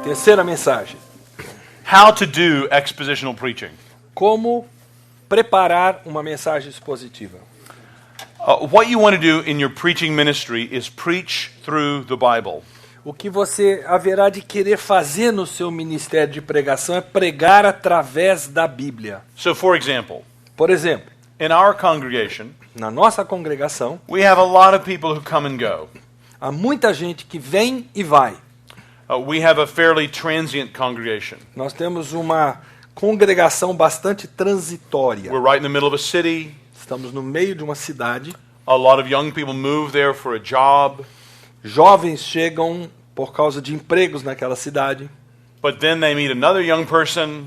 Terceira mensagem. How to do expositional preaching. Como preparar uma mensagem expositiva. What you want to do in your preaching ministry is preach through the Bible. O que você haverá de querer fazer no seu ministério de pregação é pregar através da Bíblia. So, for example, Por exemplo, in our congregation, na nossa congregação, we have a lot of people who come and go. há muita gente que vem e vai. We have a fairly transient congregation. Nós temos uma congregação bastante transitória. We're right in the middle of a city. Estamos no meio de uma cidade. A lot of young people move there for a job, Jovens chegam por causa de empregos naquela cidade. but then they meet another young person,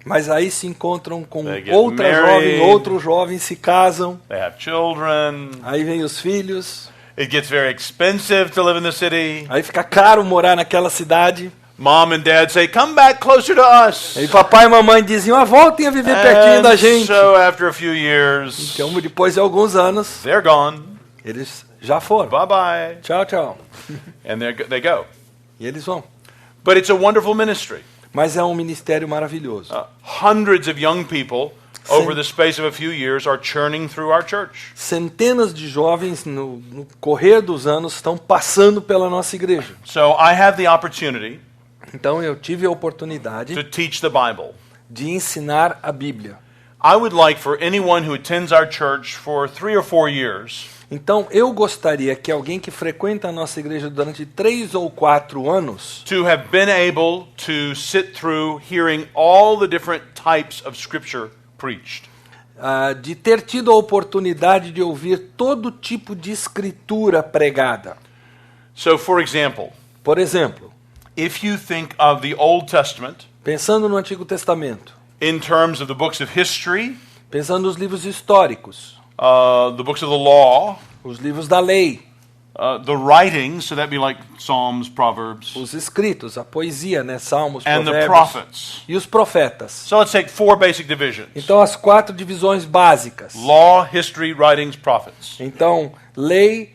Mas aí se encontram com They get outra married. jovem, outros jovens se casam. they have children. Aí vem os filhos. It gets very expensive to live in the city. Aí fica caro morar naquela cidade. Mom and dad say, "Come back closer to us." Aí papai e mamãe diziam, voltem a viver pertinho da And gente. so after a few years, Então, depois de alguns anos, they're gone. eles já foram. Bye-bye. Tchau, tchau. And they go. E eles vão. But it's a wonderful ministry. Mas é um ministério maravilhoso. Hundreds of young people over the space of a few years are churning through our church. Centenas de jovens, no correr dos anos, estão passando pela nossa igreja. So I have the opportunity Então eu tive a oportunidade to teach the Bible. de ensinar a Bíblia. I would like for anyone who attends our church for 3 or 4 years Então eu gostaria que alguém que frequenta a nossa igreja durante 3 ou 4 anos to have been able to sit through hearing all the different types of scripture preached. de ter tido a oportunidade de ouvir todo tipo de escritura pregada. So, for example, Por exemplo, if you think of the Old Testament pensando no Antigo Testamento, in terms of the books of history, pensando nos livros históricos, the books of the law, os livros da lei, the writings, so that'd be like Psalms, Proverbs, os escritos, a poesia, né, Salmos, and the Provérbios, prophets. e os profetas. So let's take 4 basic divisions. Então as 4 divisões básicas. Law, history, writings, prophets. Então, lei,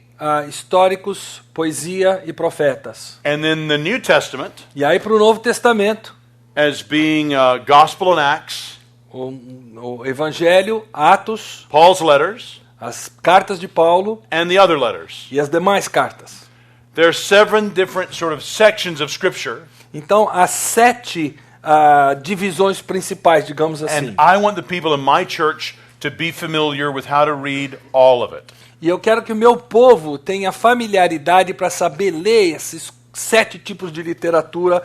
históricos, poesia e profetas. And then the New Testament E aí para o Novo Testamento, as being Gospel and Acts, o Evangelho, Atos, Paul's letters, as cartas de Paulo and the other letters. e as demais cartas. There are 7 different sort of sections of Scripture, Então, as 7 divisões principais, digamos assim. and I want the people in my church to be familiar with how to read all of it. E eu quero que o meu povo tenha familiaridade para saber ler esses 7 tipos de literatura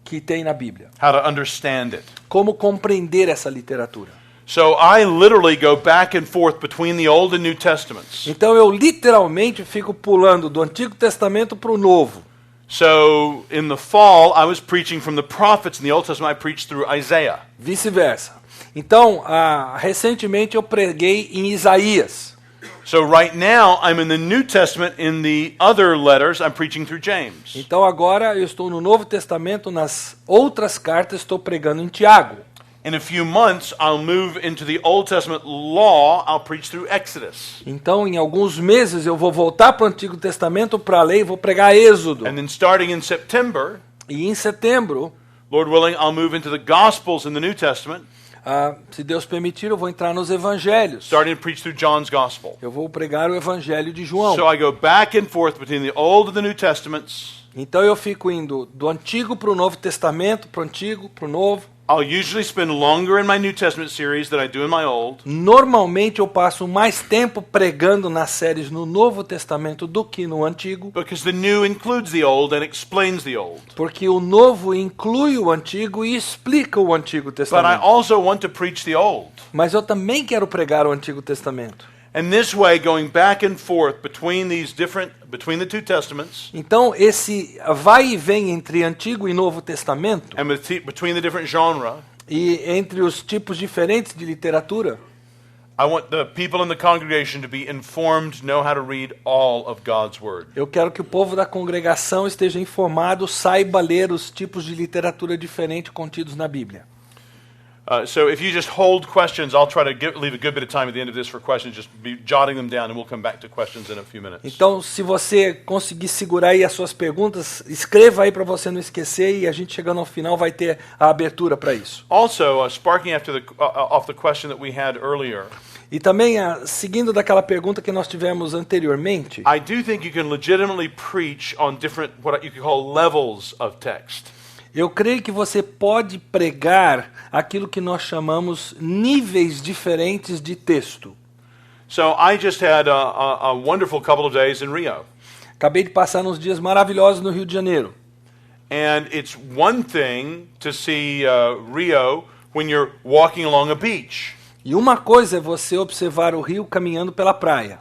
que tem na Bíblia. How to understand it. Como compreender essa literatura. So I literally go back and forth between the Old and New Testaments. Então eu literalmente fico pulando do Antigo Testamento para o Novo. So in the fall, I was preaching from the prophets. In the Old Testament, I preached through Isaiah. Vice-versa. Então, recentemente eu preguei em Isaías. So right now, I'm in the New Testament. In the other letters, I'm preaching through James. Então agora eu estou no Novo Testamento, nas outras cartas estou pregando em Tiago. In a few months, I'll move into the Old Testament law. I'll preach through Exodus. Então, em alguns meses eu vou voltar para o Antigo Testamento para a lei e vou pregar Êxodo. And then starting in September, E em setembro, Lord willing, I'll move into the Gospels in the New Testament, se Deus permitir, eu vou entrar nos Evangelhos. starting to preach through John's Gospel. Eu vou pregar o Evangelho de João. So I go back and forth between the Old and the New Testaments. Então eu fico indo do Antigo para o Novo Testamento, para o Antigo, para o Novo. I'll usually spend longer in my New Testament series than I do in my Old. Normalmente eu passo mais tempo pregando nas séries no Novo Testamento do que no Antigo, Because the new includes the old and explains the old. porque o Novo inclui o Antigo e explica o Antigo But I Testamento. also want to preach the old. Mas eu também quero pregar o Antigo Testamento. And this way, going back and forth between between the 2 testaments, Então esse vai e vem entre Antigo e Novo Testamento and between the different genre, e entre os tipos diferentes de literatura, I want the people in the congregation to be informed, know how to read all of God's Word. eu quero que o povo da congregação esteja informado, saiba ler os tipos de literatura diferente contidos na Bíblia. So if you just hold questions, I'll try to leave a good bit of time at the end of this for questions. Just be jotting them down, and we'll come back to questions in a few minutes. Então, se você conseguir segurar aí as suas perguntas, escreva aí para você não esquecer e a gente chegando ao final vai ter a abertura para isso. Also, sparking off the question that we had earlier, E também, seguindo daquela pergunta que nós tivemos anteriormente, I do think you can legitimately preach on different, what you could call levels of text. eu creio que você pode pregar aquilo que nós chamamos níveis diferentes de texto. So I just had a wonderful couple of days in Rio. Acabei de passar uns dias maravilhosos no Rio de Janeiro. And it's one thing to see Rio when you're walking along a beach. E uma coisa é você observar o rio caminhando pela praia.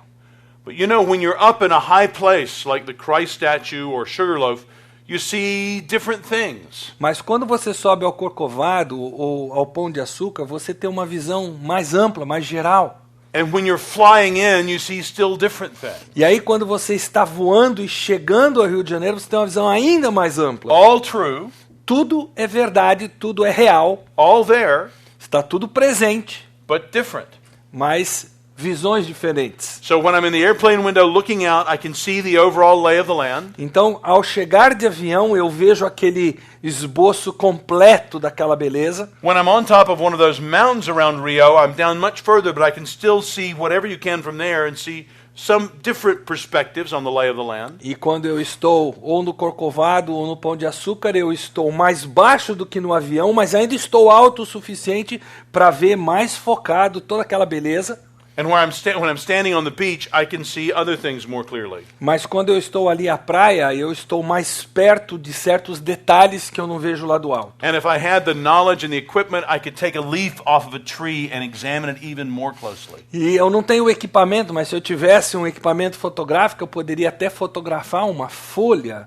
But you know, when you're up in a high place like the Christ statue or Sugarloaf, you see different things. Mas quando você sobe ao Corcovado ou ao Pão de Açúcar, você tem uma visão mais ampla, mais geral. And when you're flying in, you see still different things. E aí quando você está voando e chegando ao Rio de Janeiro, você tem uma visão ainda mais ampla. All true, Tudo é verdade, tudo é real, all there, está tudo presente, but different. mas visões diferentes. So when I'm in the airplane window looking out, I can see the overall lay of the land. Então, ao chegar de avião, eu vejo aquele esboço completo daquela beleza. When I'm on top of one of those mountains around Rio, I'm down much further, but I can still see whatever you can from there and see some different perspectives on the lay of the land. E quando eu estou ou no Corcovado ou no Pão de Açúcar, eu estou mais baixo do que no avião, mas ainda estou alto o suficiente para ver mais focado toda aquela beleza. And when I'm standing on the beach, I can see other things more clearly. Mas quando eu estou ali à praia, eu estou mais perto de certos detalhes que eu não vejo lá do alto. And if I had the knowledge and the equipment, I could take a leaf off of a tree and examine it even more closely. E eu não tenho equipamento, mas se eu tivesse um equipamento fotográfico, eu poderia até fotografar uma folha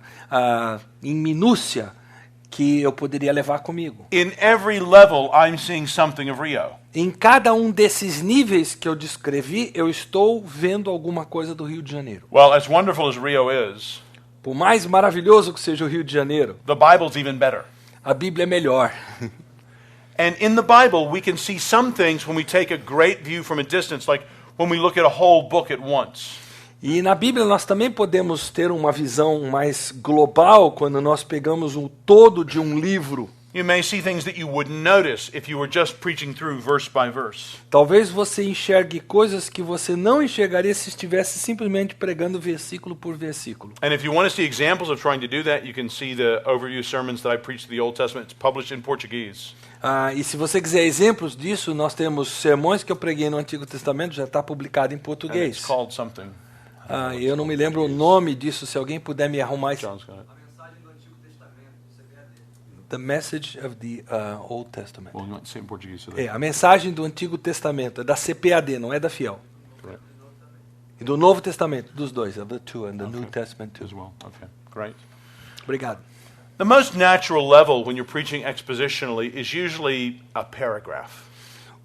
em minúcia que eu poderia levar comigo. In every level, I'm seeing something of Rio. Em cada um desses níveis que eu descrevi, eu estou vendo alguma coisa do Rio de Janeiro. Well, as wonderful as Rio is, Por mais maravilhoso que seja o Rio de Janeiro, the Bible's even better. a Bíblia é melhor. And in the Bible, we can see some things when we take a great view from a distance, like when we look at a whole book at once. E na Bíblia nós também podemos ter uma visão mais global quando nós pegamos o todo de um livro. You may see things that you wouldn't notice if you were just preaching through verse by verse. Talvez você enxergue coisas que você não enxergaria se estivesse simplesmente pregando versículo por versículo. And if you want to see examples of trying to do that, you can see the overview sermons that I preached to the Old Testament. It's published in Portuguese. E se você quiser exemplos disso, nós temos sermões que eu preguei no Antigo Testamento, já está publicado em And it's português. called something. Eu não me lembro o nome disso, se alguém puder me arrumar isso. John's got it. The Message of the Old Testament. Well, you want to say it in Portuguese today. A mensagem do Antigo Testamento, é da CPAD, não é da Fiel. Correct. E do Novo Testamento, dos dois, of the two and the New Testament too. As well. Okay, great. Obrigado. The most natural level when you're preaching expositionally is usually a paragraph.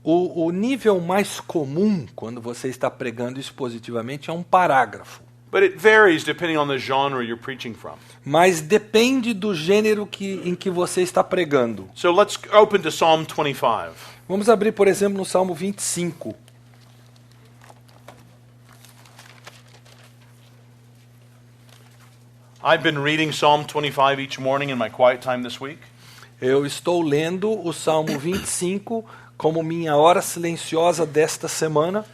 O nível mais comum quando você está pregando expositivamente é um parágrafo. But it varies depending on the genre you're preaching from. Mas depende do gênero em que você está pregando. So let's open to Psalm 25. Vamos abrir, por exemplo, no Salmo 25. I've been reading Psalm 25 each morning in my quiet time this week. Eu estou lendo o Salmo 25 como minha hora silenciosa desta semana.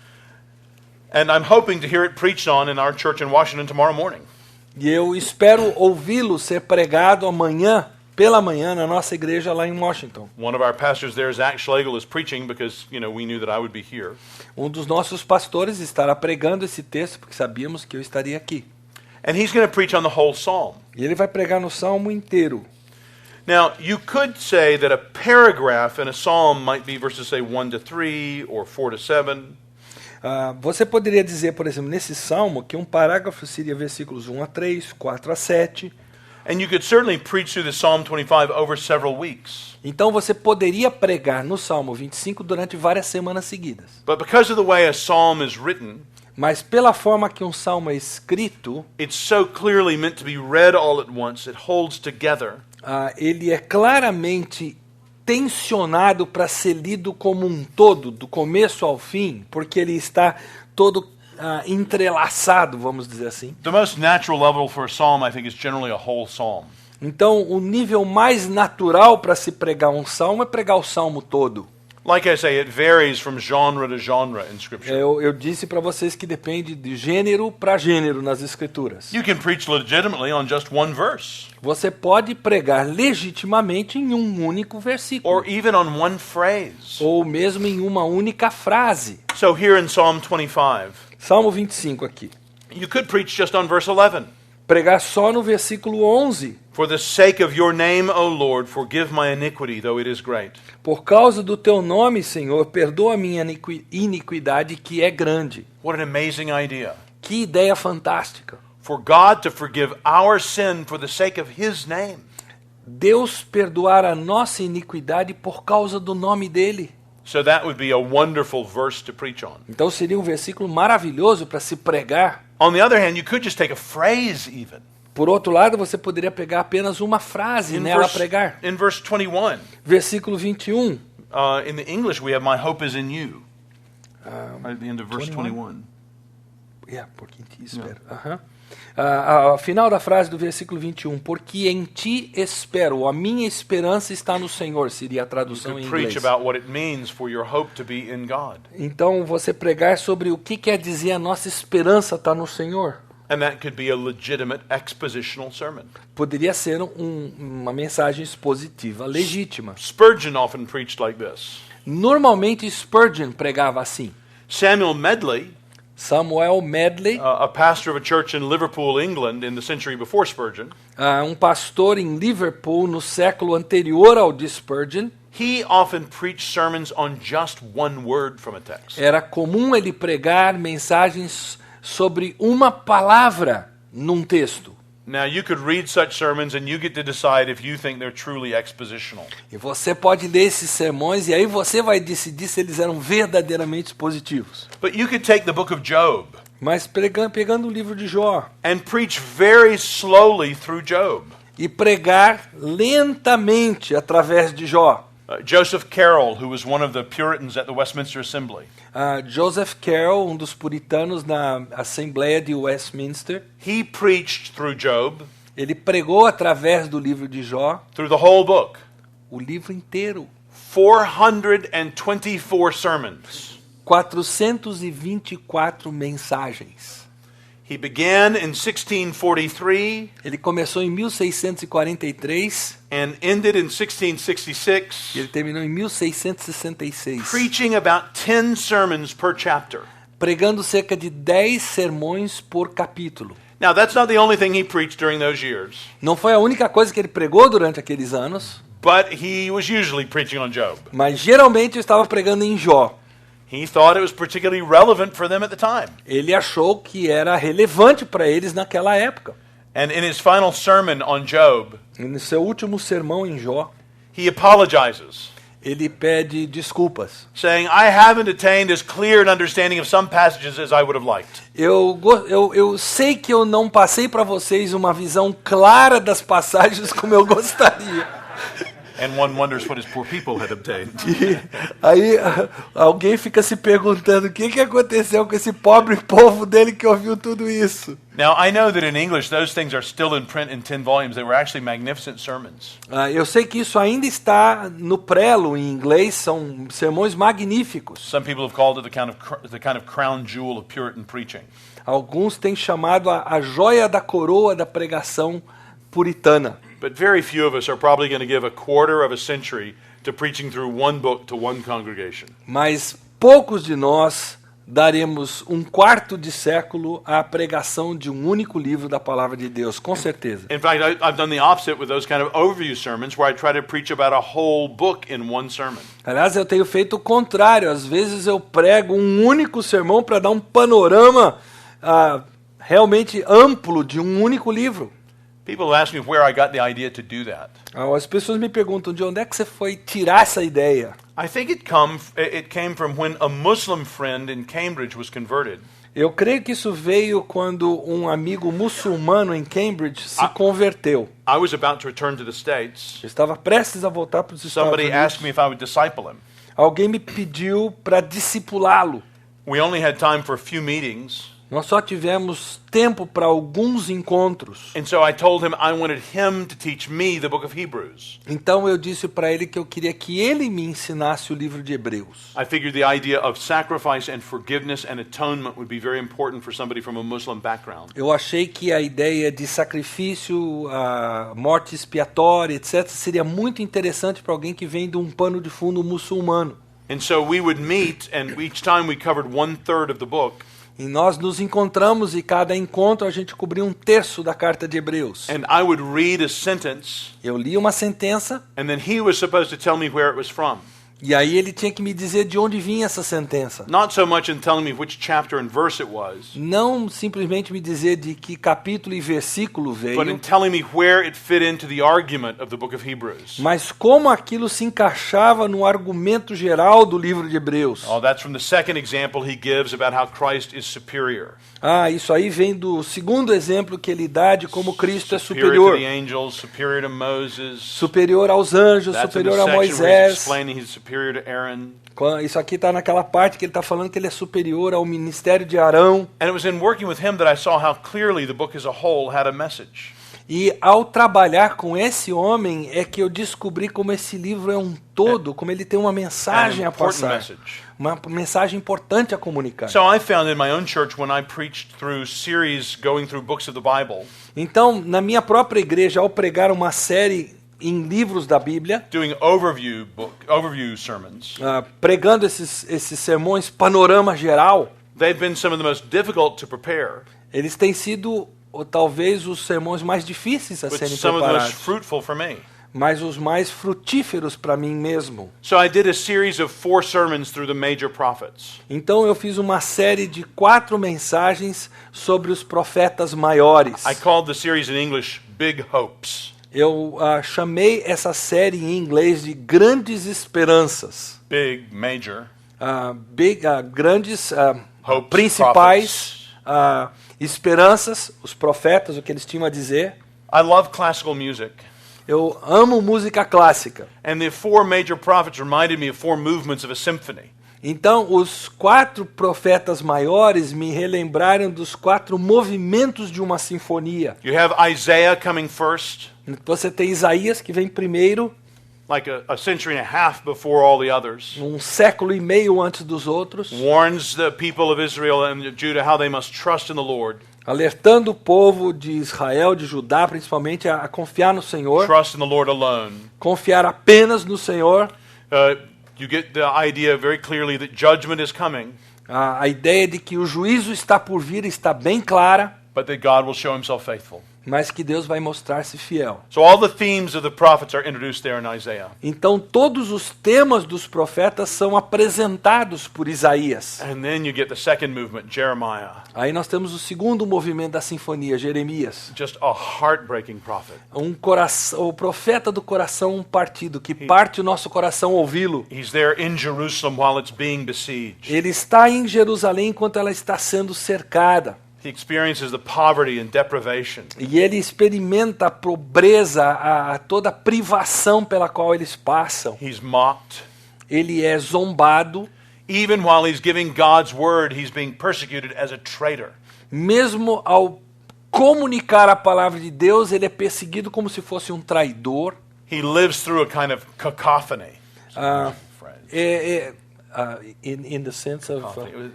And I'm hoping to hear it preached on in our church in Washington tomorrow morning. E eu espero ouvi-lo ser pregado amanhã, pela manhã, na nossa igreja lá em Washington. One of our pastors there, Zach Schlegel, is preaching because, we knew that I would be here. Um dos nossos pastores estará pregando esse texto porque sabíamos que eu estaria aqui. And he's going to preach on the whole psalm. E ele vai pregar no Salmo inteiro. Now, you could say that a paragraph in a psalm might be verses, say, 1 to 3 or 4 to 7. Você poderia dizer, por exemplo, nesse salmo, que um parágrafo seria versículos 1 a 3, 4 a 7. And you could certainly preach through the Psalm 25 over several weeks. Então você poderia pregar no Salmo 25 durante várias semanas seguidas. But because of the way a psalm is written, Mas pela forma que um salmo é escrito, it's so clearly meant to be read all at once. It holds together. ele é claramente tensionado para ser lido como um todo, do começo ao fim, porque ele está todo entrelaçado, vamos dizer assim. The most natural level for a psalm, I think, is generally a whole psalm. Então, o nível mais natural para se pregar um salmo é pregar o salmo todo. Like I say, it varies from genre to genre in Scripture. Eu disse para vocês que depende de gênero para gênero nas Escrituras. You can preach legitimately on just one verse, Você pode pregar legitimamente em um único versículo, or even on one phrase. ou mesmo em uma única frase. So here in Psalm 25, Salmo 25 aqui. you could preach just on verse 11. Pregar só no versículo 11. For the sake of your name, O Lord, forgive my iniquity, though it is great. Por causa do teu nome, Senhor, perdoa a minha iniquidade que é grande. What an amazing idea. Que ideia fantástica. For God to forgive our sin for the sake of His name. Deus perdoar a nossa iniquidade por causa do nome dele. So that would be a wonderful verse to preach on. Então seria um versículo maravilhoso para se pregar. On the other hand, you could just take a phrase even. Por outro lado, você poderia pegar apenas uma frase e nela pregar. In verse 21, Versículo 21. in the English we have my hope is in you. Right at the end of verse 21. Porque em ti espero. Ao final da frase do versículo 21, porque em ti espero, a minha esperança está no Senhor, seria a You tradução em could preach inglês. about what it means for your hope to be in God. Então, você pregar sobre o que quer dizer a nossa esperança está no Senhor. And that could be a legitimate expositional sermon. Poderia ser uma mensagem expositiva legítima. Spurgeon often preached like this. Normalmente Spurgeon pregava assim. Samuel Medley, Samuel Medley, a pastor of a church in Liverpool, England, in the century before Spurgeon, um pastor em Liverpool no século anterior ao de Spurgeon, he often preached sermons on just one word from a text. era comum ele pregar mensagens sobre uma palavra num texto. Now, you could read such sermons and you get to decide if you think they're truly expositional. E você pode ler esses sermões e aí você vai decidir se eles eram verdadeiramente positivos. But you could take the book of Job Mas pegando o livro de Jó and preach very slowly through Job. e pregar lentamente através de Jó. Joseph Carroll, who was one of the Puritans at the Westminster Assembly, Joseph Carroll, um dos puritanos na Assembleia de Westminster, he preached through Job, ele pregou através do livro de Jó, through the whole book, o livro inteiro. 424 sermons. 424 mensagens. He began in 1643 Ele começou em 1643 and ended in e 1666, ele terminou em 1666, preaching about 10 sermons per chapter. pregando cerca de 10 sermões por capítulo. Now, that's not the only thing he preached during those years, Não foi a única coisa que ele pregou durante aqueles anos, but he was usually preaching on Job. mas geralmente estava pregando em Jó. He thought it was particularly relevant for them at the time. Ele achou que era relevante para eles naquela época. And in his final sermon on Job, E no seu último sermão em Jó, he apologizes, ele pede desculpas. saying, I haven't attained as clear an understanding of some passages as I would have liked. Eu sei que eu não passei para vocês uma visão clara das passagens como eu gostaria. And one wonders what his poor people had obtained. E aí alguém fica se perguntando o que aconteceu com esse pobre povo dele que ouviu tudo isso. Now, I know that in English, those things are still in print in 10 volumes. They were actually magnificent sermons. Eu sei que isso ainda está no prelo em inglês, são sermões magníficos. Some people have called it the kind of crown jewel of Puritan preaching. Alguns têm chamado a joia da coroa da pregação puritana. But very few of us are probably going to give a quarter of a century to preaching through one book to one congregation. Mas poucos de nós daremos um quarto de século à pregação de um único livro da palavra de Deus, com certeza. In fact, I've done the opposite with those kind of overview sermons where I try to preach about a whole book in one sermon. Aliás, eu tenho feito o contrário. Às vezes eu prego um único sermão para dar um panorama realmente amplo de um único livro. People ask me where I got the idea to do that. As pessoas me perguntam de onde é que você foi tirar essa ideia. I think it came from when a Muslim friend in Cambridge was converted. Eu creio que isso veio quando um amigo muçulmano em Cambridge se converteu. I was about to return to the States. Eu estava prestes a voltar para os Estados Somebody asked Unidos. me if I would disciple him. Alguém me pediu para discipulá-lo. We only had time for a few meetings. Nós só tivemos tempo para alguns encontros. And so I told him I wanted him to teach me the book of Hebrews. Então eu disse para ele que eu queria que ele me ensinasse o livro de Hebreus. I figured the idea of sacrifice and forgiveness and atonement would be very important for somebody from a Muslim background. Eu achei que a ideia de sacrifício, a morte expiatória, etc., seria muito interessante para alguém que vem de um pano de fundo muçulmano. And so we would meet, and each time we covered 1/3 of the book. E nós nos encontramos e cada encontro a gente cobria um terço da carta de Hebreus. And I would read a sentence, Eu li uma sentença and then he was supposed to tell me where it was from. e aí ele tinha que me dizer de onde vinha essa sentença. Not so much in telling me which chapter and verse it was, Não simplesmente me dizer de que capítulo e versículo but in veio, telling me where it fit into the argument of the book of Hebrews. mas como aquilo se encaixava no argumento geral do livro de Hebreus. Oh, that's from the second example he gives about how Christ is superior. Ah, isso aí vem do segundo exemplo que ele dá de como Cristo é Superior to superior. the angels, superior to Moses. Superior aos anjos, That's in the superior a section where he's Moisés. explaining he's superior to Aaron. Isso aqui está naquela parte que ele está falando que ele é superior ao ministério de Arão. And it was in working with him that I saw how clearly the book as a whole had a message. E ao trabalhar com esse homem é que eu descobri como esse livro é um todo, como ele tem uma mensagem An a important passar. message. Uma mensagem importante a comunicar. So I found in my own church when I preached through series going through books of the Bible, Então, na minha própria igreja, ao pregar uma série em livros da Bíblia, doing overview sermons, pregando esses sermões panorama geral, they've been some of the most difficult to prepare, eles têm sido ou talvez os sermões mais difíceis a but serem some of the most preparados, fruitful for me. mas os mais frutíferos para mim mesmo. So I did a series of 4 sermons through the major prophets. Então eu fiz uma série de 4 mensagens sobre os profetas maiores. I called the series in English Big Hopes. Eu chamei essa série em inglês de Grandes Esperanças. Big, major. Grandes, Hopes, principais esperanças, os profetas, o que eles tinham a dizer. I love classical music. Eu amo música clássica. And the 4 major prophets reminded me of 4 movements of a symphony. Então, os 4 profetas maiores me relembraram dos 4 movimentos de uma sinfonia. You have Isaiah coming first, Você tem Isaías, que vem primeiro, like a century and a half before all the others. um século e meio antes dos outros, Warns the people of Israel and Judah how they must trust in the Lord. alertando o povo de Israel, de Judá principalmente, a confiar no Senhor, Trust in the Lord alone. confiar apenas no Senhor. You get the idea very clearly that judgment is coming, A ideia de que o juízo está por vir está bem clara, but that God will show himself faithful. mas que Deus vai mostrar-se fiel. So all the themes of the prophets are introduced there in Isaiah. Então todos os temas dos profetas são apresentados por Isaías. And then you get the second movement, Jeremiah. Aí nós temos o segundo movimento da sinfonia, Jeremias. Just a heartbreaking prophet. O profeta do coração partido, que parte o nosso coração ouvi-lo. He's there in Jerusalem while it's being besieged. Ele está em Jerusalém enquanto ela está sendo cercada. He experiences the poverty and deprivation. E ele experimenta a pobreza, toda a privação pela qual eles passam. He's mocked. Ele é zombado. Even while he's giving God's word, he's being persecuted as a traitor. Mesmo ao comunicar a palavra de Deus, ele é perseguido como se fosse um traidor. He lives through a kind of cacophony. In the sense of...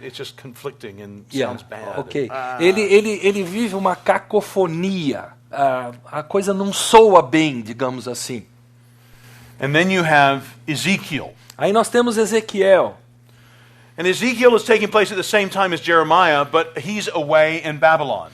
It's just conflicting and Yeah, sounds bad. ok. Ele vive uma cacofonia. A coisa não soa bem, digamos assim. And then you have Ezekiel. Aí nós temos Ezequiel. And Ezekiel is taking place at the same time as Jeremiah, but he's away in Babylon.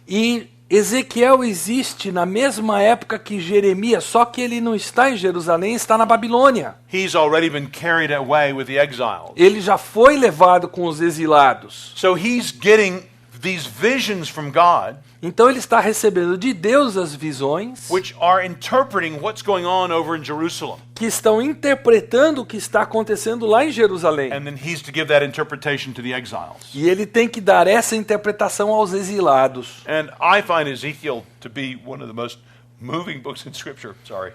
E Ezequiel existe na mesma época que Jeremias, só que ele não está em Jerusalém, está na Babilônia. He's already been carried away with the exiles. Ele já foi levado com os exilados. So he's getting these visions from God, Então ele está recebendo de Deus as visões which are interpreting what's going on over in Jerusalem. que estão interpretando o que está acontecendo lá em Jerusalém. And then he's to give that interpretation to the exiles. E ele tem que dar essa interpretação aos exilados. And I find Ezekiel to be one of the most moving books in Scripture. Sorry.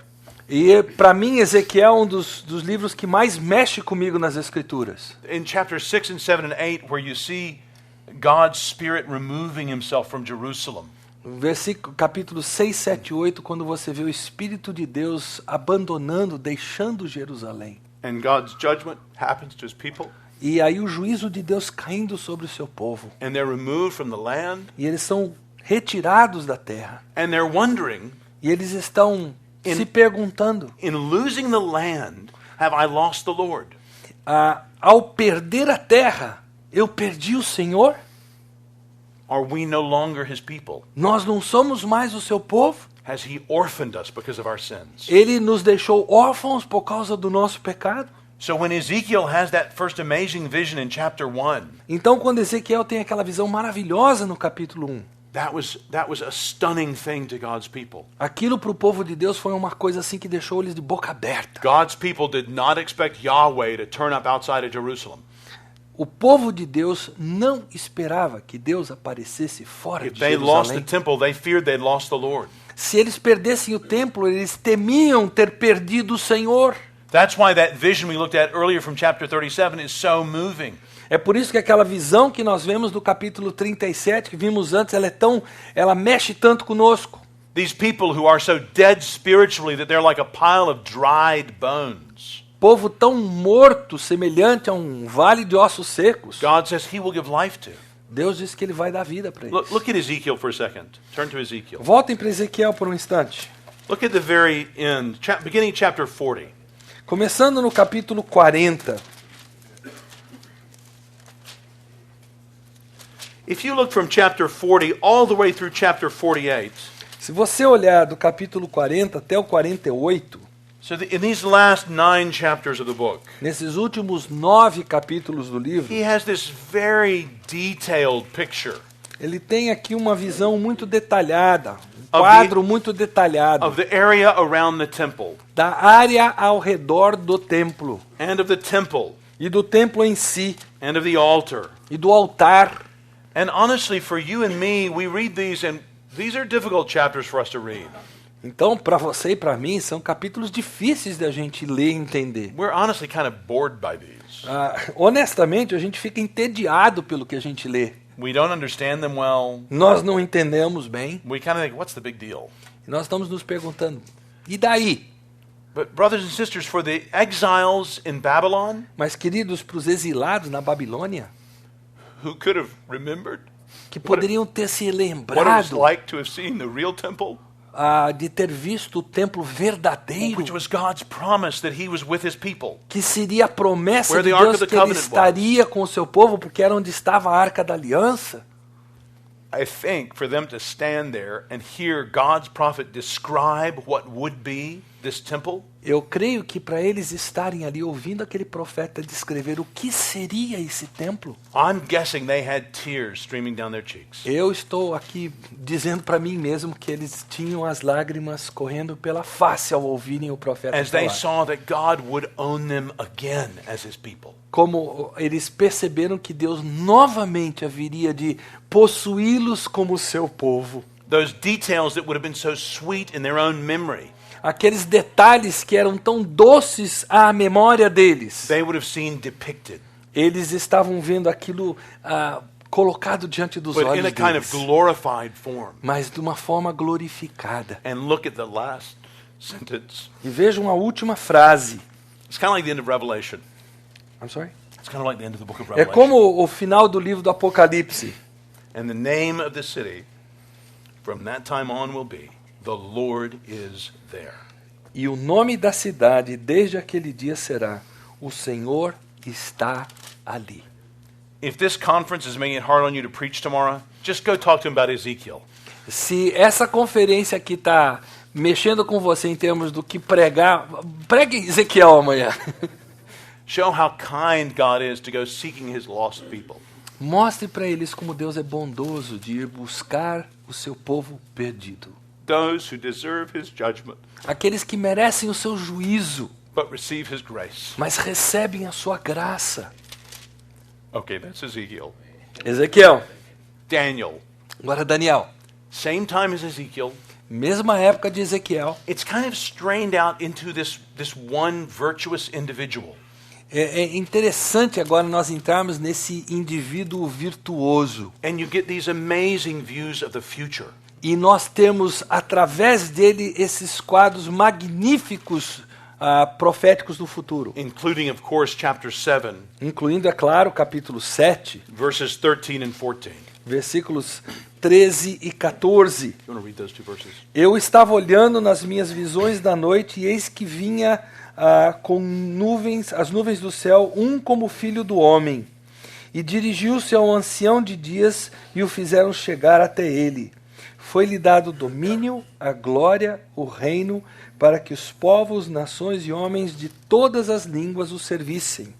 E para mim, Ezequiel é um dos livros que mais mexe comigo nas Escrituras. In chapters 6 and 7 and 8, where you see God's Spirit removing himself from Jerusalem. Versículo, capítulo 6, 7 e 8, quando você vê o Espírito de Deus abandonando, deixando Jerusalém. And God's judgment happens to his people. E aí o juízo de Deus caindo sobre o seu povo. And they're removed from the land. E eles são retirados da terra. And they're wondering, E eles estão se perguntando, in losing the land, have I lost the Lord? ao perder a terra, eu perdi o Senhor? Are we no longer his people? Nós não somos mais o seu povo? Has he orphaned us because of our sins? Ele nos deixou órfãos por causa do nosso pecado? So when Ezekiel has that first amazing vision in chapter 1, Então, quando Ezequiel tem aquela visão maravilhosa no capítulo 1, that was a stunning thing to God's people. aquilo para o povo de Deus foi uma coisa assim que deixou eles de boca aberta. God's people did not expect Yahweh to turn up outside of Jerusalem. O povo de Deus não esperava que Deus aparecesse fora If de they lost the Jerusalém. temple, they feared they'd lost the Lord. Se eles perdessem o templo, eles temiam ter perdido o Senhor. That's why that vision we looked at earlier from chapter 37 is so moving. É por isso que aquela visão que nós vemos do capítulo 37, que vimos antes, ela mexe tanto conosco. These people who are so dead spiritually that they're like a pile of dried bones. Povo tão morto, semelhante a um vale de ossos secos. God says he will give life to. Deus disse que ele vai dar vida para eles. Look at Ezekiel for a second. Turn to Ezekiel. Voltem para Ezequiel por um instante. Look at the very end, beginning chapter 40. Começando no capítulo 40. If you look from chapter 40 all the way through chapter 48, Se você olhar do capítulo 40 até o 48, so in these last 9 chapters of the book, nesses últimos 9 capítulos do livro, he has this very detailed picture ele tem aqui uma visão muito detalhada, um quadro muito detalhado of the area around the temple da área ao redor do templo and of the temple e do templo em si and of the altar. e do altar. And honestly, for you and me, we read these and these are difficult chapters for us to read. Então, para você e para mim, são capítulos difíceis da gente ler e entender. We're honestly kind of bored by these. Honestamente, a gente fica entediado pelo que a gente lê. We don't understand them well. Nós não entendemos bem. We kind of think, what's the big deal? E nós estamos nos perguntando, e daí? But brothers and sisters, for the exiles in Babylon, Mas, queridos, para os exilados na Babilônia, who could have remembered que poderiam ter se what it was lembrado like to have seen the real temple, de ter visto o templo verdadeiro, which was God's promise that he was with his people. que seria a promessa Where de the Ark Deus of the que ele Covenant estaria com o seu povo, porque era onde estava a Arca da Aliança. I think for them to stand there and hear God's prophet describe what would be this temple, Eu creio que para eles estarem ali ouvindo aquele profeta descrever o que seria esse templo, I'm guessing they had tears streaming down their cheeks. eu estou aqui dizendo para mim mesmo que eles tinham as lágrimas correndo pela face ao ouvirem o profeta As they falar. saw that God would own them again as his people. Como eles perceberam que Deus novamente haveria de possuí-los como seu povo. Those details that would have been so sweet in their own memory, Aqueles detalhes que eram tão doces à memória deles, they would have seen depicted, eles estavam vendo aquilo colocado diante dos but in olhos a kind of deles, glorified form. mas de uma forma glorificada. And look at the last sentence. E vejam a última frase. It's kind of like the end of Revelation. I'm sorry? It's kind of like the end of the book of É Revelation. como o final do livro do Apocalipse. And the name of the city from that time on will be, the Lord is there. E o nome da cidade desde aquele dia será: o Senhor está ali. If this conference is making it hard on you to preach tomorrow, just go talk to him about Ezekiel. Se essa conferência aqui está mexendo com você em termos do que pregar, pregue Ezequiel amanhã. Show how kind God is to go seeking his lost people. Mostre para eles como Deus é bondoso de ir buscar o seu povo perdido. Those who deserve his judgment, Aqueles que merecem o seu juízo, but receive his grace. mas recebem a sua graça. Okay, that's Ezekiel. Ezequiel. Daniel, Agora Daniel. same time as Ezekiel. Mesma época de Ezequiel. It's kind of strained out into this one virtuous individual. É interessante agora nós entrarmos nesse indivíduo virtuoso. And you get these amazing views of the future. E nós temos, através dele, esses quadros magníficos proféticos do futuro. Including, of course, chapter 7, Incluindo, é claro, o capítulo 7, verses 13 and 14. versículos 13 e 14. You want to read those two verses? Eu estava olhando nas minhas visões da noite, e eis que vinha com nuvens, as nuvens do céu, um como filho do homem. E dirigiu-se ao ancião de dias, e o fizeram chegar até ele. Foi-lhe dado domínio, a glória, o reino, para que os povos, nações e homens de todas as línguas o servissem.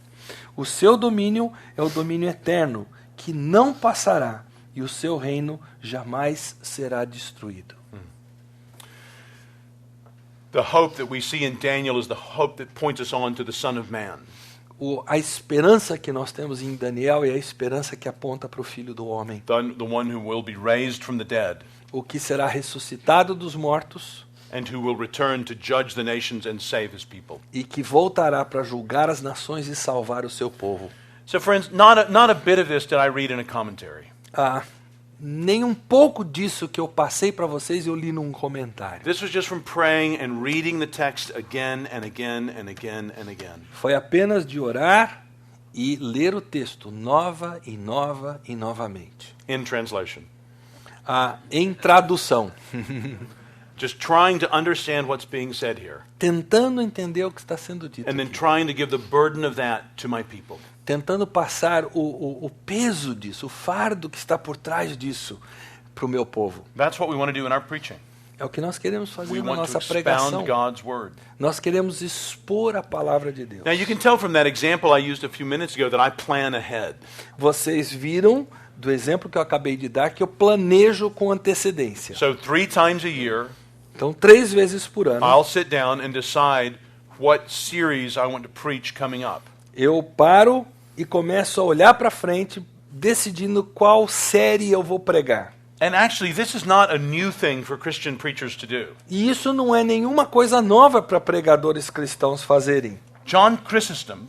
O seu domínio é o domínio eterno, que não passará, e o seu reino jamais será destruído. The hope that we see in Daniel is the hope that points us on to the Son of Man. A esperança que nós temos em Daniel é a esperança que aponta para o Filho do Homem. The one who will be raised from the dead O que será ressuscitado dos mortos and who will return to judge the nations and save his people. e que voltará para julgar as nações e salvar o seu povo. So friends, not a bit of this did I read in a commentary. Nem um pouco disso que eu passei para vocês eu li num comentário. This was just from praying and reading the text again and again and again and again. Foi apenas de orar e ler o texto nova e nova e novamente. In translation. Em tradução. Just trying to understand what's being said here. Tentando entender o que está sendo dito. And then Aqui. trying to give the burden of that to my people. Tentando passar o peso disso, o fardo que está por trás disso para o meu povo. That's what we want to do in our preaching. É o que nós queremos fazer We na want to nossa pregação. expound God's word. Nós queremos expor a palavra de Deus. Now you can tell from that example I used a few minutes ago that I plan ahead. Vocês viram do exemplo que eu acabei de dar que eu planejo com antecedência. So 3 times a year, Então, 3 vezes por ano, I'll sit down and decide what series I want to preach coming up. eu paro e começo a olhar para frente, decidindo qual série eu vou pregar. And actually, this is not a new thing for Christian preachers to do. E isso não é nenhuma coisa nova para pregadores cristãos fazerem. John Chrysostom,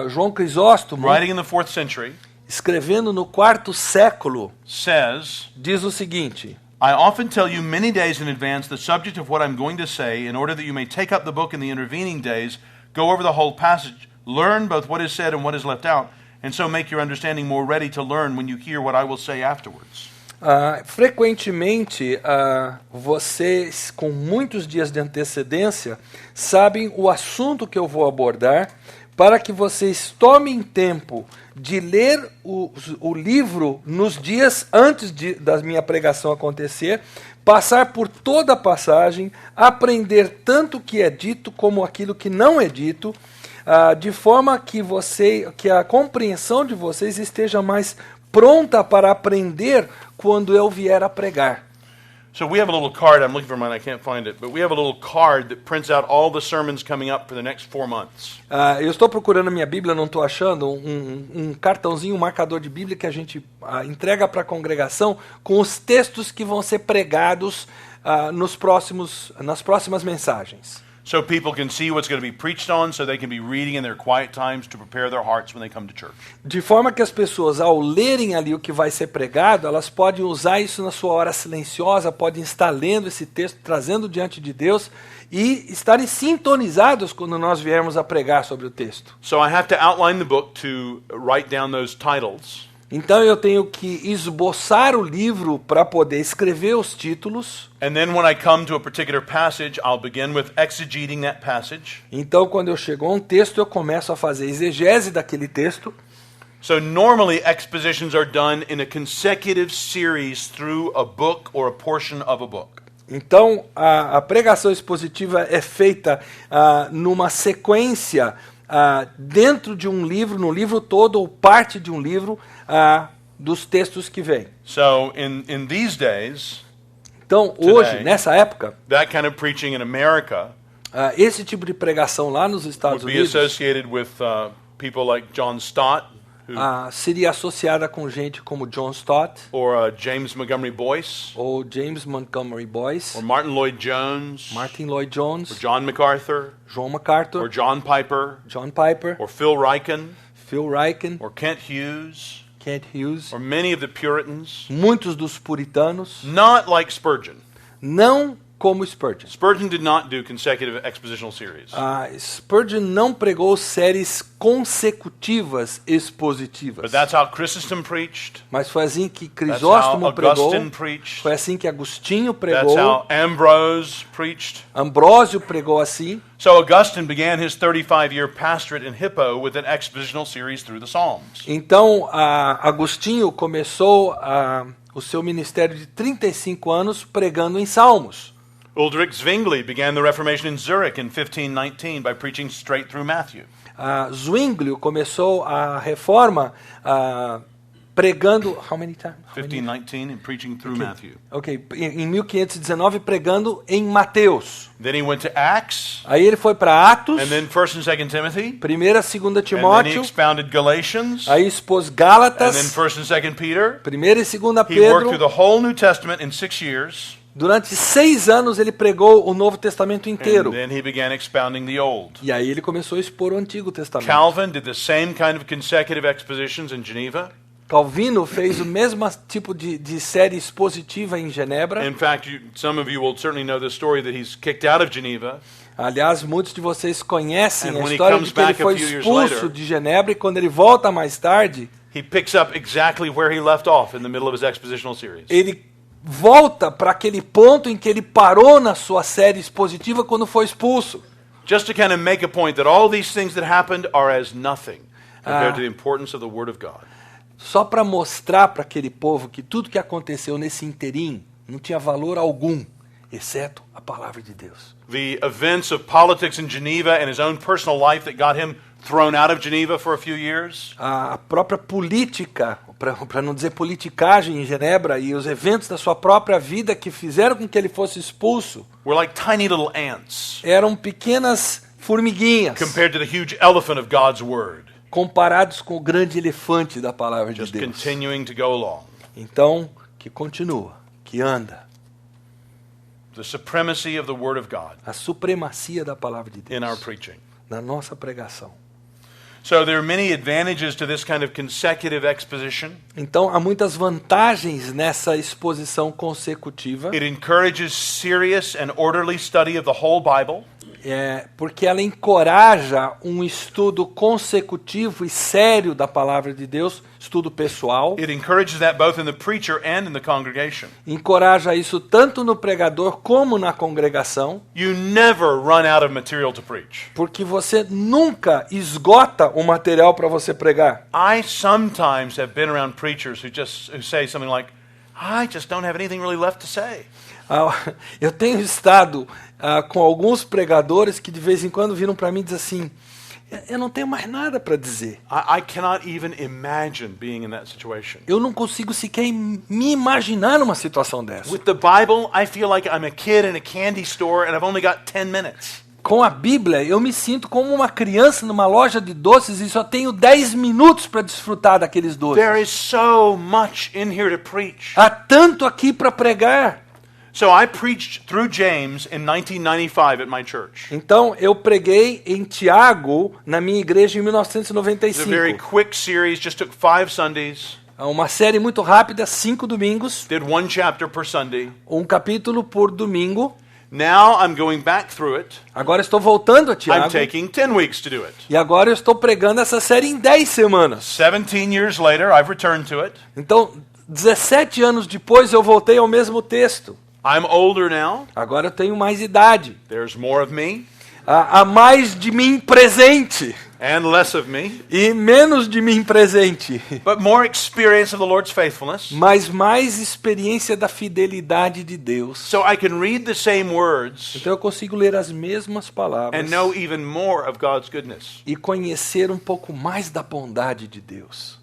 João Crisóstomo, writing in the 4th century, escrevendo no 4º século, says, diz o seguinte: I often tell you many days in advance the subject of what I'm going to say, in order that you may take up the book in the intervening days, go over the whole passage, learn both what is said and what is left out, and so make your understanding more ready to learn when you hear what I will say afterwards. Frequentemente, vocês, com muitos dias de antecedência, sabem o assunto que eu vou abordar, para que vocês tomem tempo de ler o livro nos dias antes da minha pregação acontecer, passar por toda a passagem, aprender tanto o que é dito como aquilo que não é dito, de forma que a compreensão de vocês esteja mais pronta para aprender quando eu vier a pregar. So we have a little card, I'm looking for mine, I can't find it, but we have a little card that prints out all the sermons coming up for the next 4 months. Eu estou procurando a minha Bíblia, não estou achando, um cartãozinho, um marcador de Bíblia que a gente entrega para a congregação com os textos que vão ser pregados nas próximas mensagens. So people can see what's going to be preached on, so they can be reading in their quiet times to prepare their hearts when they come to church. De forma que as pessoas, ao lerem ali o que vai ser pregado, elas podem usar isso na sua hora silenciosa, podem estar lendo esse texto, trazendo diante de Deus e estarem sintonizados quando nós viermos a pregar sobre o texto. So I have to outline the book to write down those titles. Então eu tenho que esboçar o livro para poder escrever os títulos. And then when I come to a particular passage, I'll begin with exegeting that passage. Então quando eu chego a um texto, eu começo a fazer exegese daquele texto. So normally expositions are done in a consecutive series through a book or a portion of a book. Então a pregação expositiva é feita numa sequência dentro de um livro, no livro todo, ou parte de um livro, dos textos que vêm. So in these days, Então, hoje, nessa época, that kind of preaching in America esse tipo de pregação lá nos Estados would be Unidos associated with people like John Stott, who, seria associada com gente como John Stott, or James Montgomery Boyce, ou James Montgomery Boyce, or Martin Lloyd Jones, Martin Lloyd or Jones, John MacArthur, John or MacArthur, John Piper, John Piper, or Phil Ryken, Phil Ryken, or Kent Hughes, Kent Hughes, or many of the Puritans. muitos dos puritanos, Not like Spurgeon. não como Spurgeon. Spurgeon did not do consecutive expositional series. Spurgeon não pregou séries consecutivas expositivas. But that's how Chrysostom preached. Mas foi assim que That's Crisóstomo how pregou, Augustine preached. foi assim que Agostinho That's pregou, how Ambrose preached. Ambrósio pregou assim. So Augustine began his 35-year pastorate in Hippo with an expositional series through the Psalms. Então, Agostinho começou o seu ministério de 35 anos pregando em Salmos. Ulrich Zwingli began the Reformation in Zurich in 1519 by preaching straight through Matthew. Zwinglio começou a reforma pregando... How many times? 1519 and preaching through Matthew. Ok, em 1519 pregando em Mateus. Then he went to Acts, Aí ele foi para Atos, and then 1st and 2nd Timothy, 1ª e 2ª and then he Timóteo, expounded Galatians, aí expôs and then Gálatas, 1st and 2nd Peter. 1ª e 2ª He worked through Pedro. the whole New Testament in 6 years, Durante 6 anos ele pregou o Novo Testamento inteiro. and then he began expounding the Old. E aí ele começou a expor o Antigo Testamento. Calvin did the same kind of consecutive expositions in Geneva. Calvino fez o mesmo tipo de série expositiva em Genebra. In fact, some of you will certainly know the story that he's kicked out of Geneva. Aliás, muitos de vocês conhecem And a when he história comes de que ele back a foi few years expulso later, de Genebra e quando ele volta mais tarde, He picks up exactly where he left off in the middle of his expositional series. ele volta para aquele ponto em que ele parou na sua série expositiva quando foi expulso. Just to kind of make a point that all these things that happened are as nothing compared to the importance of the Word of God. Só para mostrar para aquele povo que tudo que aconteceu nesse interim não tinha valor algum, exceto a palavra de Deus. The events of politics in Geneva and his own personal life that got him thrown out of Geneva for a few years. A própria política, para não dizer politicagem em Genebra, e os eventos da sua própria vida que fizeram com que ele fosse expulso, Were like tiny little ants eram pequenas formiguinhas compared to the huge elephant of God's Word, comparados com o grande elefante da palavra de just Deus. continuing to go along. Então, que continua, que anda. The supremacy of the Word of God A supremacia da palavra de in our Deus preaching. na nossa pregação. So there are many advantages to this kind of consecutive exposition. Então, há muitas vantagens nessa exposição consecutiva, It encourages serious and orderly study of the whole Bible. Porque ela encoraja um estudo consecutivo e sério da palavra de Deus, estudo pessoal. It encourages that both in the preacher and in the congregation. Encoraja isso tanto no pregador como na congregação, You never run out of material to preach. porque você nunca esgota o material para você pregar. I sometimes have been around preachers who say something like, I just don't have anything really left to say. Eu tenho estado com alguns pregadores que de vez em quando viram para mim e dizem assim, eu não tenho mais nada para dizer. I cannot even imagine being in that situation. Eu não consigo sequer me imaginar numa situação dessa. With the Bible, I feel like I'm a kid in a candy store and I've only got 10 minutes. Com a Bíblia, eu me sinto como uma criança numa loja de doces e só tenho 10 minutos para desfrutar daqueles doces. There is so much in here to preach. Há tanto aqui para pregar. So I preached through James in 1995 at my church. Então, eu preguei em Tiago, na minha igreja, em It's a very 1995. quick series, just took 5 Sundays. Uma série muito rápida, 5 domingos, Did 1 chapter per Sunday. um capítulo por domingo. Now I'm going back through it. Agora estou voltando a I'm Tiago. taking 10 weeks to do it. E agora eu estou pregando essa série em 10 semanas. 17 years later, I've returned to it. Então, 17 anos depois, eu voltei ao mesmo texto. I'm older now. Agora eu tenho mais idade. There's more of me. Há mais de mim presente. and less of me, e menos de mim presente, but more experience of the Lord's faithfulness, mas mais experiência da fidelidade de Deus. so I can read the same words Então eu consigo ler as mesmas palavras and know even more of God's goodness. e conhecer um pouco mais da bondade de Deus.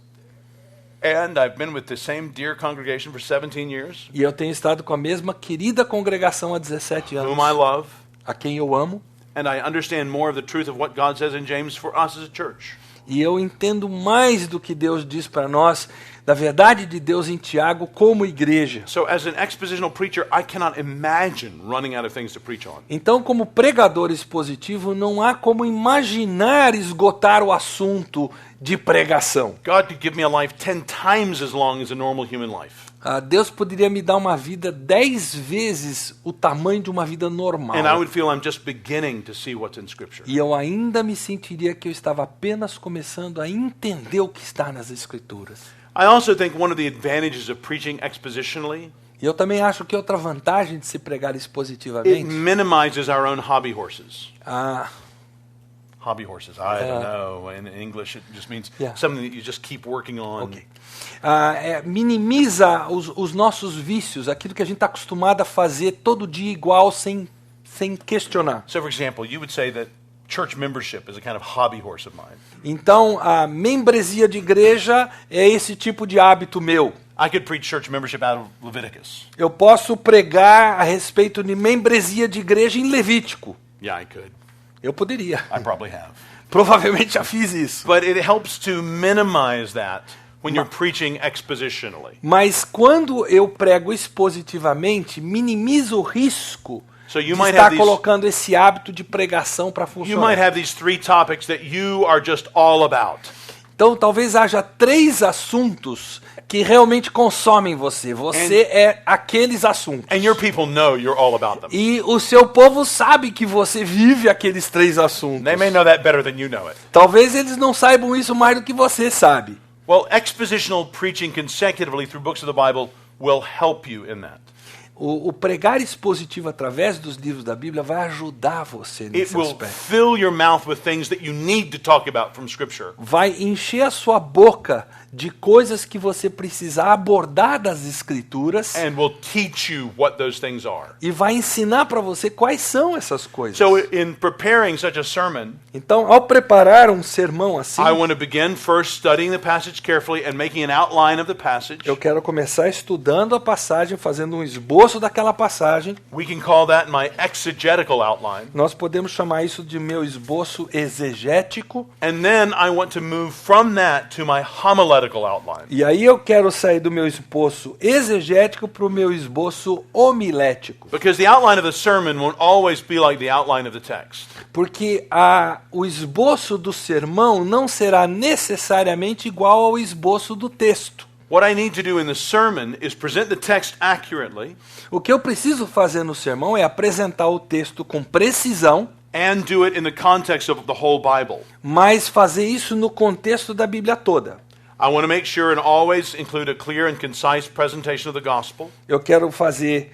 And I've been with the same dear congregation for 17 years, E eu tenho estado com a mesma querida congregação há 17 anos, whom I love, a quem eu amo, and I understand more of the truth of what God says in James for us as a church. e eu entendo mais do que Deus diz para nós, da verdade de Deus em Tiago como igreja. So as an expositional preacher, I cannot imagine running out of things to preach on. Então, como pregador expositivo, não há como imaginar esgotar o assunto de pregação. God could give me a life 10 times as long as a normal human life. Deus poderia me dar uma vida 10 vezes o tamanho de uma vida normal. And I would feel I'm just beginning to see what's in Scripture. E eu ainda me sentiria que eu estava apenas começando a entender o que está nas Escrituras. I also think one of the advantages of preaching expositionally, E eu também acho que outra vantagem de se pregar it expositivamente, minimizes our own hobby horses. ah, Hobby horses, I don't know. In English, it just means Yeah. something that you just keep working on. ok. Minimiza os nossos vícios, aquilo que a gente está acostumado a fazer todo dia igual, sem questionar. So, for example, you would say that church membership is a kind of hobby horse of mine. Então, a membresia de igreja é esse tipo de hábito meu. I could preach church membership out of Leviticus. Eu posso pregar a respeito de membresia de igreja em Levítico. Yeah, I could. Eu poderia. I probably have. Provavelmente já fiz isso. But it helps to minimize that when you're preaching expositionally. Mas quando eu prego expositivamente, minimiza o risco So de you might estar have these, colocando esse hábito de pregação para you funcionar. might have these 3 topics that you are just all about. Então talvez haja 3 assuntos que realmente consomem você. Você é aqueles assuntos. And your people know you're all about them. E o seu povo sabe que você vive aqueles 3 assuntos. They may know that better than you know it. Talvez eles não saibam isso mais do que você sabe. Well, expositional preaching consecutively through books of the Bible will help you in that. O pregar expositivo através dos livros da Bíblia vai ajudar você It nesse will aspecto. fill your mouth with things that you need to talk about from Scripture. Vai encher a sua boca de coisas que você precisa abordar das Escrituras And will teach you what those things are. e vai ensinar para você quais são essas coisas. So in preparing such a sermon, Então, ao preparar um sermão assim, I want to begin first studying the passage carefully and making an outline of the passage. eu quero começar estudando a passagem, fazendo um esboço daquela passagem. We can call that my exegetical outline. Nós podemos chamar isso de meu esboço exegético. And then I want to move from that to my homiletical outline. E aí eu quero sair do meu esboço exegético para o meu esboço homilético. Because the outline of the sermon won't always be like the outline of the text. Porque o esboço do sermão não será necessariamente igual ao esboço do texto. What I need to do in the sermon is present the text accurately O que eu preciso fazer no sermão é apresentar o texto com precisão, and do it in the context of the whole Bible. mas fazer isso no contexto da Bíblia toda. I want to make sure and always include a clear and concise presentation of the gospel. Eu quero fazer,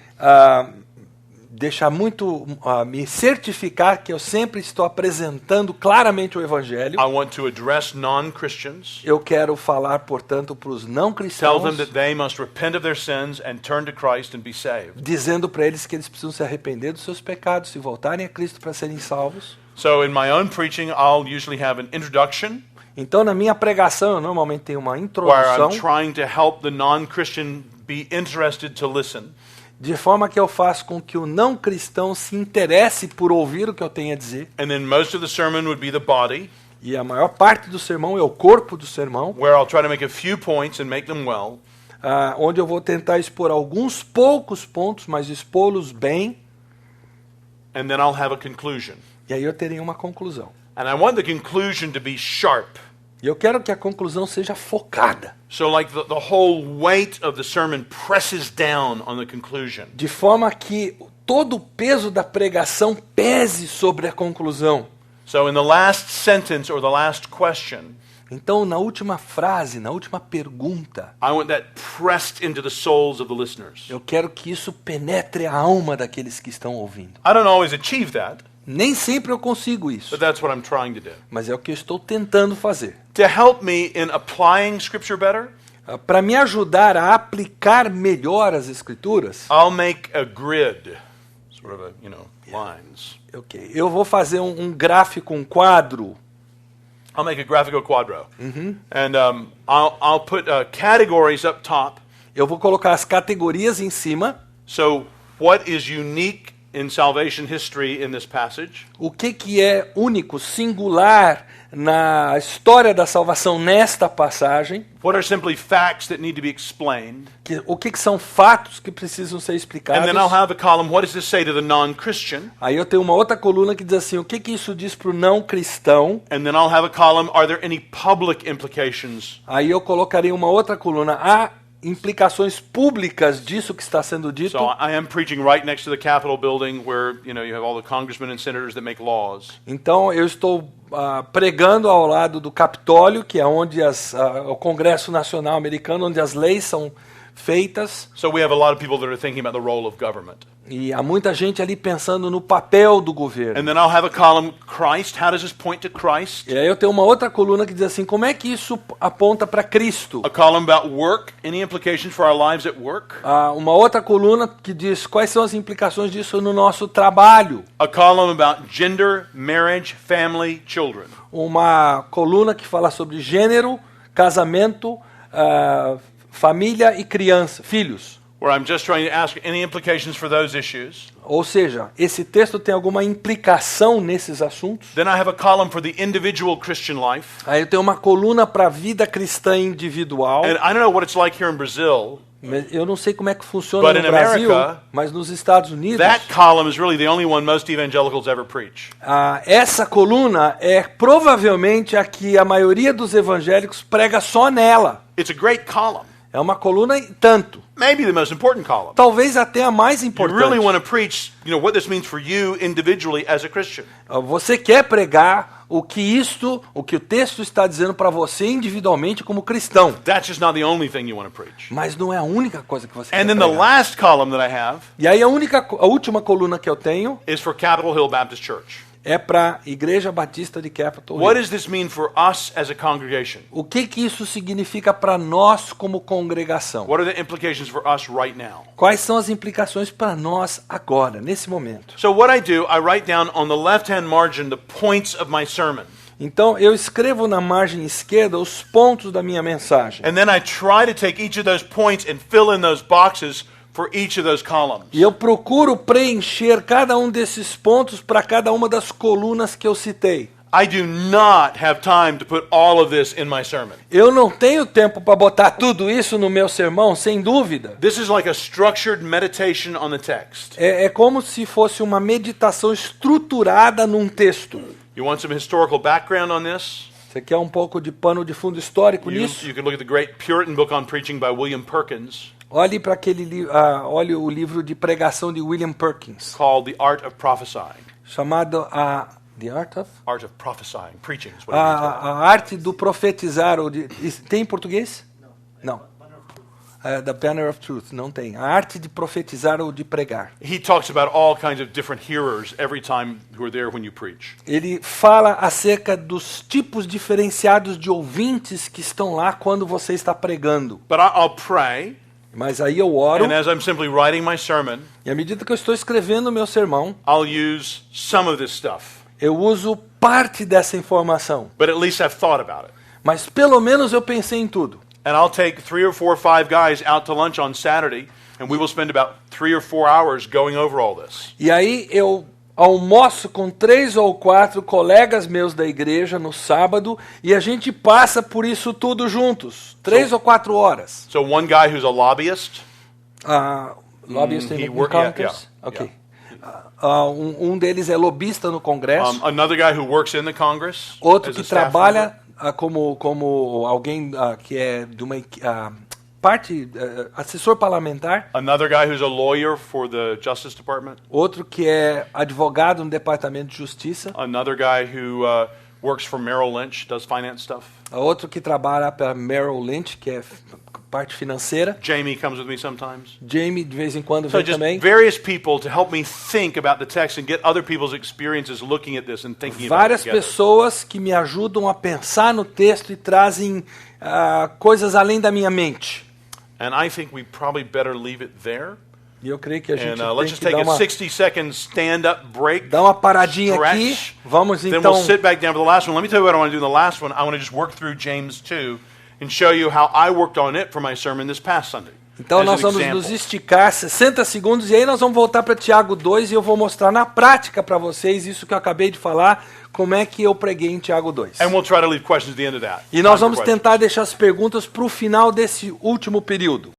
deixar muito, me certificar que eu sempre estou apresentando claramente o Evangelho. I want to address non-Christians, Eu quero falar, portanto, para os não tell them cristãos, that they must repent of their sins and turn to Christ and be saved. dizendo para eles que eles precisam se arrepender dos seus pecados, se voltarem a Cristo para serem salvos. So in my own preaching, I'll usually have an introduction Então, na minha pregação, eu normalmente tenho uma where introdução, I'm trying to help the non-Christian be interested to listen. de forma que eu faço com que o não cristão se interesse por ouvir o que eu tenho a dizer. And then most of the sermon would be the body, E a maior parte do sermão é o corpo do sermão, where I'll try to make a few points and make them well. onde eu vou tentar expor alguns poucos pontos, mas expô-los bem, And then I'll have a conclusion. e aí eu terei uma conclusão. And I want the conclusion to be sharp. E eu quero que a conclusão seja focada, So like the whole weight of the sermon presses down on the conclusion. de forma que todo o peso da pregação pese sobre a conclusão. So in the last sentence or the last question, Então, na última frase, na última pergunta, I want that pressed into the souls of the listeners. eu quero que isso penetre a alma daqueles que estão ouvindo. I don't always achieve that, Nem sempre eu consigo isso, but that's what I'm trying to do. mas é o que eu estou tentando fazer. To help me in applying Scripture better, Para me ajudar a aplicar melhor as Escrituras, I'll make a grid, sort of lines. ok, eu vou fazer um gráfico, um quadro. I'll make a graphical quadro. And I'll put categories up top. Eu vou colocar as categorias em cima. So what is unique in salvation history in this passage? O que é único, singular na história da salvação nesta passagem? What are simply facts that need to be explained? O que são fatos que precisam ser And explicados? then I'll have a column, what does this say to the non-Christian? Aí eu tenho uma outra coluna que diz assim, o que isso diz para o não cristão? And then I'll have a column, are there any public implications? Aí eu colocaria uma outra coluna, há implicações públicas disso que está sendo dito? So I am preaching right next to the Capitol building where, you have all the congressmen and senators that make laws. Então eu estou pregando ao lado do Capitólio, que é onde o Congresso Nacional Americano, onde as leis são feitas. So we have a lot of people that are thinking about the role of government. E há muita gente ali pensando no papel do governo. And then I'll have a column, Christ, how does this point to Christ? E aí eu tenho uma outra coluna que diz assim, como é que isso aponta para Cristo? A column about work, any implications for our lives at work? Uma outra coluna que diz quais são as implicações disso no nosso trabalho. A column about gender, marriage, family, children. Uma coluna que fala sobre gênero, casamento, família e criança, filhos. Where I'm just trying to ask any implications for those issues. Ou seja, esse texto tem alguma implicação nesses assuntos? Then I have a column for the individual Christian life. Aí eu tenho uma coluna para a vida cristã individual. And I don't know what it's like here in Brazil. Eu não sei como é que funciona But no in Brasil, America, mas nos Estados Unidos, That column is really the only one most evangelicals ever preach. Essa coluna é provavelmente a que a maioria dos evangélicos prega só nela. It's a great column. É uma coluna e tanto. Maybe the most important column. Talvez até a mais You importante. really want to preach, what this means for you individually as a Christian. Você quer pregar o que o texto está dizendo para você individualmente como cristão. That's just not the only thing you want to preach. Mas não é a única coisa que você And quer then the pregar. last column that I have E aí a última coluna que eu tenho is for Capitol Hill Baptist Church. é para a Igreja Batista de Capitol What Hill. does this mean for us as a congregation? O que isso significa para nós como congregação? What are the implications for us right now? Quais são as implicações para nós agora, nesse momento? So what I do, I write down on the left-hand margin the points of my sermon. Então eu escrevo na margem esquerda os pontos da minha mensagem. And then I try to take each of those points and fill in those boxes for each of those columns. E eu procuro preencher cada um desses pontos para cada uma das colunas que eu citei. I do not have time to put all of this in my sermon. Eu não tenho tempo para botar tudo isso no meu sermão, sem dúvida. This is like a structured meditation on the text. É como se fosse uma meditação estruturada num texto. You want some historical background on this? Você quer um pouco de pano de fundo histórico You nisso? can look at the great Puritan book on preaching by William Perkins Olhe para olhe o livro de pregação de William Perkins, called The Art of Prophesying. chamado The Art of? Art of Prophesying. Preaching is what it means. A arte do profetizar. Tem em português? Não. The Banner of Truth. Não tem. A arte de profetizar ou de pregar. He talks about all kinds of different hearers every time who are there when you preach. Ele fala acerca dos tipos diferenciados de ouvintes que estão lá quando você está pregando. But I'll pray, Mas aí eu oro, and as I'm simply writing my sermon, e à medida que eu estou escrevendo o meu sermão, I'll use some of this stuff. eu uso parte dessa informação. But at least I've thought about it. Mas pelo menos eu pensei em tudo. And I'll take 3 or 4 or 5 guys out to lunch on Saturday, and we will spend about 3 or 4 hours going over all this. E aí eu almoço com 3 ou 4 colegas meus da igreja no sábado e a gente passa por isso tudo juntos. 3 ou 4 horas. So one guy who's a lobbyist, Lobbyist in yeah, Congress? Ok. Um deles é lobista no Congresso. another guy who works in the Congress, Outro as a que staff trabalha como alguém que é de uma assessor parlamentar. another guy who's a lawyer for the Justice Department, Outro que é advogado no Departamento de Justiça. another guy who works for Merrill Lynch, does finance stuff. Outro que trabalha para Merrill Lynch, que é parte financeira. Jamie comes with me sometimes. Jamie de vez em quando So vem just também. various people to help me think about the text and get other people's experiences looking at this and thinking about it Várias together. pessoas que me ajudam a pensar no texto e trazem coisas além da minha mente. And I think we probably better leave it there. E eu creio que a gente And let's tem just que take a 60-second stand-up break. dar uma paradinha aqui. Stretch. Vamos Then então... we'll sit back down for the last one. Let me tell you what I want to do in the last one. I want to just work through James 2 and show you how I worked on it for my sermon this past Sunday. Então as nós an vamos example. nos esticar 60 segundos e aí nós vamos voltar para Tiago 2 e eu vou mostrar na prática para vocês isso que eu acabei de falar, como é que eu preguei em Tiago 2. And we'll try to leave questions at the end of that. E nós Time for vamos questions. tentar deixar as perguntas para o final desse último período.